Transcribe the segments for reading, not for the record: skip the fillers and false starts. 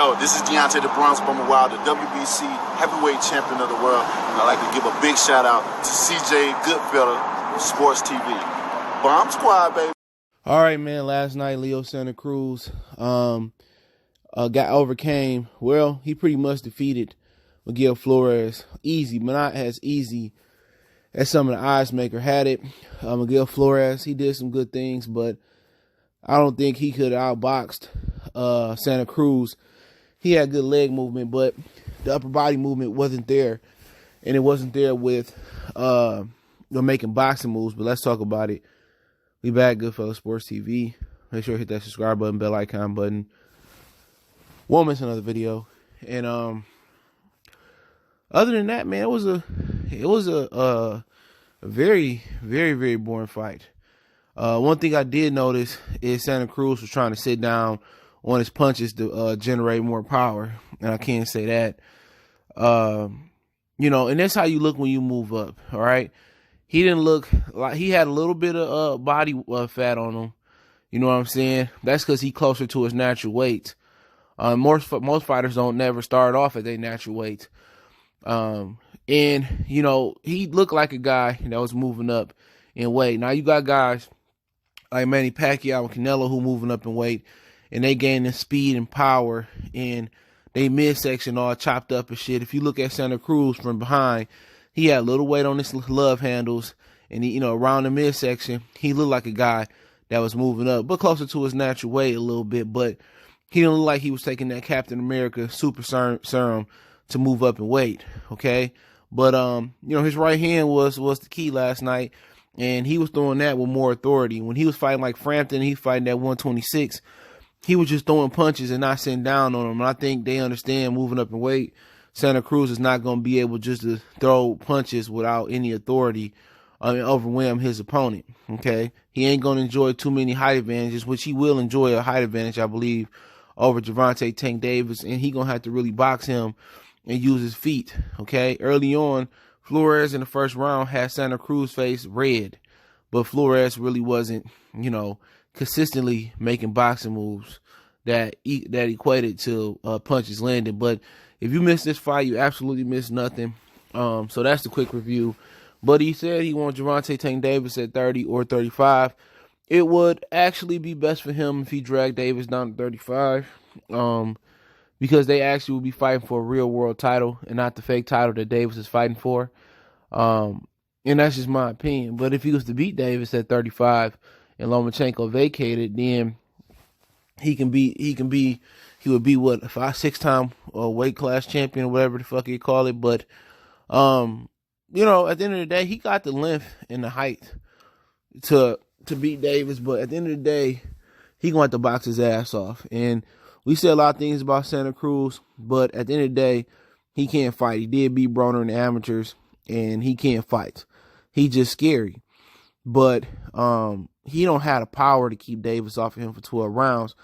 Yo, this is Deontay the Bronx Bomber Wild, the WBC heavyweight champion of the world. And I'd like to give a big shout out to CJ Goodfellow of Sports TV. Bomb Squad, baby. All right, man. Last night, Leo Santa Cruz overcame. Well, he pretty much defeated Miguel Flores easy, but not as easy as some of the odds maker had it. Miguel Flores, he did some good things, but I don't think he could have outboxed Santa Cruz. He had good leg movement, but the upper body movement wasn't there, and it wasn't there with making boxing moves. But let's talk about it. We back, Goodfellow Sports TV. Make sure to hit that subscribe button, bell icon button. Won't miss another video. And other than that, man, it was a very, very, very boring fight. One thing I did notice is Santa Cruz was trying to sit down on his punches to generate more power, and I can't say that. And that's how you look when you move up. All right, he didn't look like he had a little bit of body fat on him. You know what I'm saying? That's because he's closer to his natural weight. Most fighters don't never start off at their natural weight. And he looked like a guy that was moving up in weight. Now you got guys like Manny Pacquiao and Canelo who moving up in weight, and they gaining speed and power, and they midsection all chopped up and shit. If you look at Santa Cruz from behind, he had a little weight on his love handles, and he, around the midsection, he looked like a guy that was moving up, but closer to his natural weight a little bit. But he didn't look like he was taking that Captain America super serum to move up in weight. Okay, but his right hand was the key last night. And he was throwing that with more authority. When he was fighting like Frampton, he fighting at 126. He was just throwing punches and not sitting down on them. And I think they understand moving up in weight, Santa Cruz is not going to be able just to throw punches without any authority and overwhelm his opponent. Okay, he ain't going to enjoy too many height advantages, which he will enjoy a height advantage, I believe, over Gervonta Tank Davis. And he going to have to really box him and use his feet. Okay, early on, Flores in the first round had Santa Cruz face red, but Flores really wasn't, consistently making boxing moves that equated to punches landed. But if you missed this fight, you absolutely missed nothing. So that's the quick review. But he said he wants Gervonta Tank Davis at 30 or 35. It would actually be best for him if he dragged Davis down to 35. Because they actually will be fighting for a real world title and not the fake title that Davis is fighting for. And that's just my opinion. But if he was to beat Davis at 35 and Lomachenko vacated, then he would be what, a 5-6 time weight class champion or whatever the fuck you call it. But at the end of the day, he got the length and the height to beat Davis. But at the end of the day, he gonna have to box his ass off. And we said a lot of things about Santa Cruz, but at the end of the day, he can't fight. He did beat Broner in the amateurs, and he can't fight. He just scary. But he don't have the power to keep Davis off of him for 12 rounds.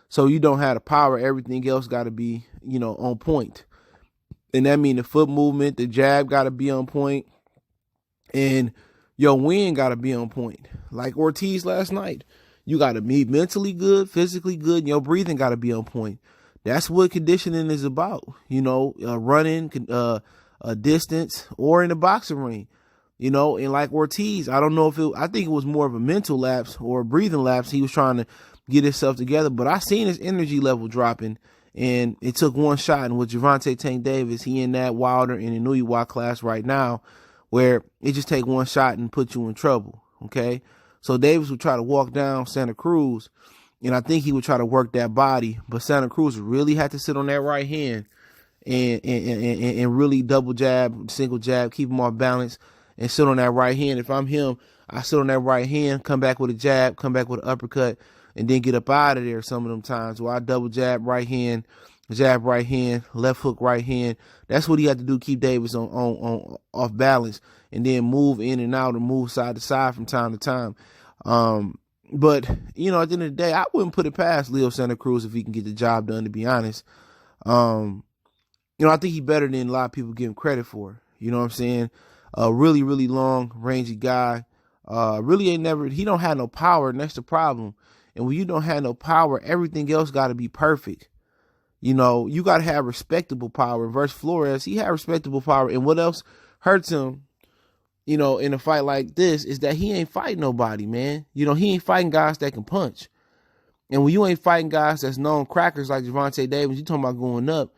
So you don't have the power. Everything else got to be, on point. And that means the foot movement, the jab got to be on point. And your wind got to be on point. Like Ortiz last night. You got to be mentally good, physically good, and your breathing got to be on point. That's what conditioning is about, running a distance or in the boxing ring, and like Ortiz, I don't know I think it was more of a mental lapse or a breathing lapse. He was trying to get himself together, but I seen his energy level dropping, and it took one shot. And with Gervonta Tank Davis, he in that Wilder and Inoue class right now, where it just take one shot and put you in trouble, okay? So Davis would try to walk down Santa Cruz, and I think he would try to work that body, but Santa Cruz really had to sit on that right hand and really double jab, single jab, keep him off balance, and sit on that right hand. If I'm him, I sit on that right hand, come back with a jab, come back with an uppercut, and then get up out of there some of them times. Where I double jab right hand, left hook right hand. That's what he had to do, keep Davis on off balance, and then move in and out and move side to side from time to time. But, at the end of the day, I wouldn't put it past Leo Santa Cruz if he can get the job done, to be honest. I think he's better than a lot of people give him credit for. You know what I'm saying? A really, really long, rangy guy. He don't have no power, and that's the problem. And when you don't have no power, everything else got to be perfect. You know, you got to have respectable power. Versus Flores, he had respectable power. And what else hurts him, you know, in a fight like this is that he ain't fighting nobody, man. You know, he ain't fighting guys that can punch. And when you ain't fighting guys that's known crackers like Gervonta Davis, you talking about going up,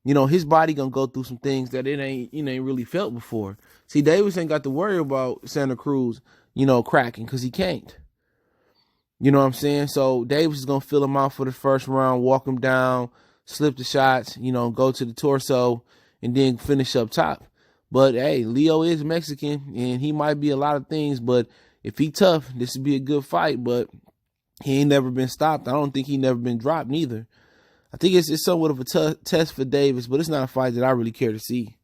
you know, his body going to go through some things that it ain't really felt before. See, Davis ain't got to worry about Santa Cruz, you know, cracking because he can't. You know what I'm saying? So Davis is going to fill him out for the first round, walk him down, slip the shots, you know, go to the torso, and then finish up top. But, hey, Leo is Mexican, and he might be a lot of things, but if he tough, this would be a good fight, but he ain't never been stopped. I don't think he never been dropped neither. I think it's somewhat of a test for Davis, but it's not a fight that I really care to see.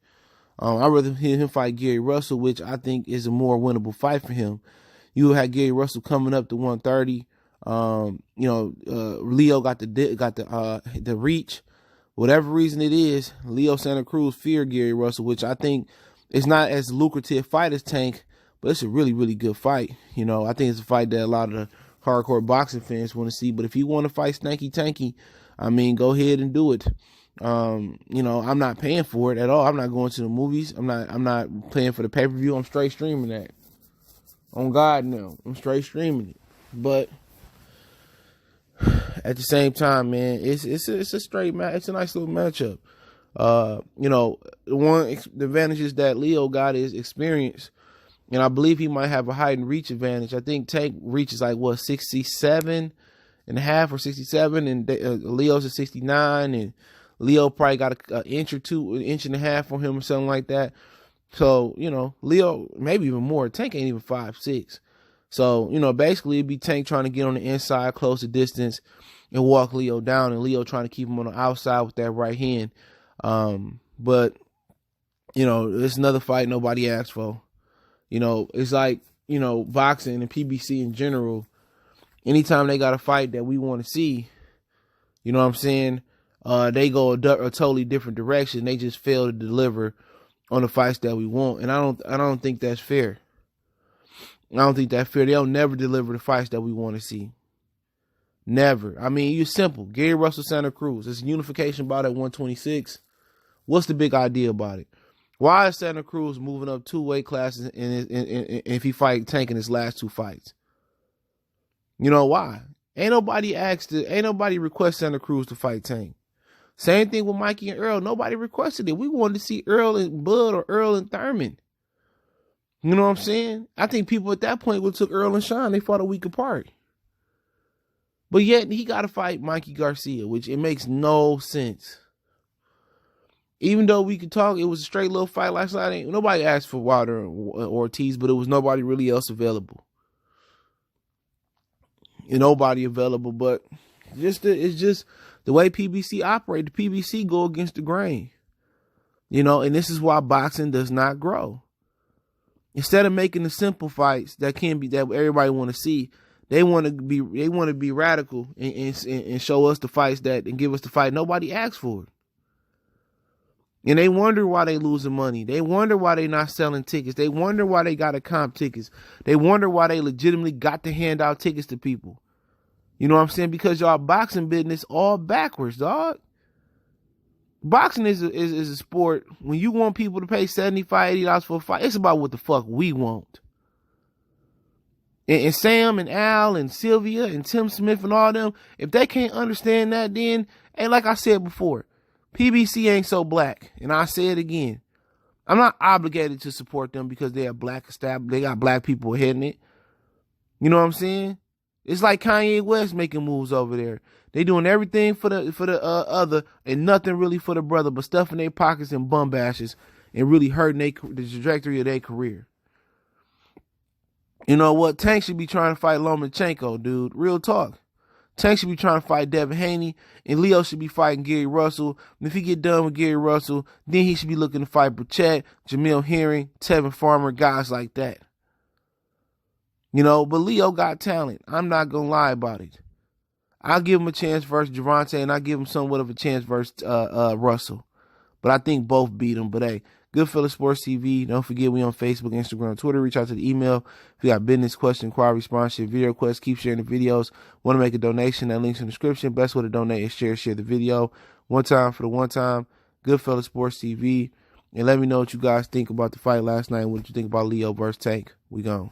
I'd rather hear him fight Gary Russell, which I think is a more winnable fight for him. You had Gary Russell coming up to 130. Leo got the reach. Whatever reason it is, Leo Santa Cruz fear Gary Russell, which I think is not as lucrative fight as Tank, but it's a really, really good fight. You know, I think it's a fight that a lot of the hardcore boxing fans want to see. But if you want to fight Stanky Tanky, I mean, go ahead and do it. You know, I'm not paying for it at all. I'm not going to the movies. I'm not paying for the pay-per-view. I'm straight streaming that. On God, no. I'm straight streaming it. But at the same time, man, it's a straight match. It's a nice little matchup. You know, the advantages that Leo got is experience. And I believe he might have a height and reach advantage. I think Tank reaches like, 67 and a half or 67, and Leo's at 69, and Leo probably got an inch or two, an inch and a half on him or something like that. So, you know, Leo, maybe even more. Tank ain't even 5'6". So, you know, basically it'd be Tank trying to get on the inside, close the distance, and walk Leo down, and Leo trying to keep him on the outside with that right hand. But, you know, it's another fight nobody asked for. You know, it's like, you know, boxing and PBC in general. Anytime they got a fight that we want to see, you know what I'm saying, they go a totally different direction. They just fail to deliver on the fights that we want. And I don't think that's fair. I don't think that's fair. They'll never deliver the fights that we want to see. Never. I mean, you're simple. Gary Russell, Santa Cruz. It's a unification bout at 126. What's the big idea about it? Why is Santa Cruz moving up 2 weight classes if he fight Tank in his last 2 fights? You know why? Ain't nobody request Santa Cruz to fight Tank. Same thing with Mikey and Earl. Nobody requested it. We wanted to see Earl and Bud or Earl and Thurman. You know what I'm saying? I think people at that point would have took Earl and Sean. They fought a week apart. But yet he got to fight Mikey Garcia, which it makes no sense. Even though we could talk, it was a straight little fight last night. Nobody asked for Wilder or Ortiz, but it was nobody really else available. And nobody available, but it's just the way PBC operate. The PBC go against the grain. You know, and this is why boxing does not grow. Instead of making the simple fights that everybody want to see, they want to be radical and show us the fights and give us the fight nobody asked for. And they wonder why they losing money. They wonder why they not selling tickets. They wonder why they got to comp tickets. They wonder why they legitimately got to hand out tickets to people. You know what I'm saying? Because y'all boxing business all backwards, dog. Boxing is a sport. When you want people to pay $75, $80 for a fight, it's about what the fuck we want. And Sam and Al and Sylvia and Tim Smith and all them, if they can't understand that, then, and like I said before, PBC ain't so black. And I say it again. I'm not obligated to support them because they are black established. They got black people heading it. You know what I'm saying? It's like Kanye West making moves over there. They doing everything for the other and nothing really for the brother, but stuff in their pockets and bum bashes and really hurting the trajectory of their career. You know what? Tank should be trying to fight Lomachenko, dude. Real talk. Tank should be trying to fight Devin Haney, and Leo should be fighting Gary Russell. And if he get done with Gary Russell, then he should be looking to fight Burchett, Jamil Herring, Tevin Farmer, guys like that. You know, but Leo got talent. I'm not going to lie about it. I'll give him a chance versus Gervonta, and I'll give him somewhat of a chance versus Russell. But I think both beat him. But hey, Goodfellas Sports TV. Don't forget we on Facebook, Instagram, Twitter. Reach out to the email. If you got business, question, inquiry, response, share video requests, keep sharing the videos. Want to make a donation? That link's in the description. Best way to donate is share the video. One time for the one time. Goodfellas Sports TV. And let me know what you guys think about the fight last night and what you think about Leo versus Tank. We gone.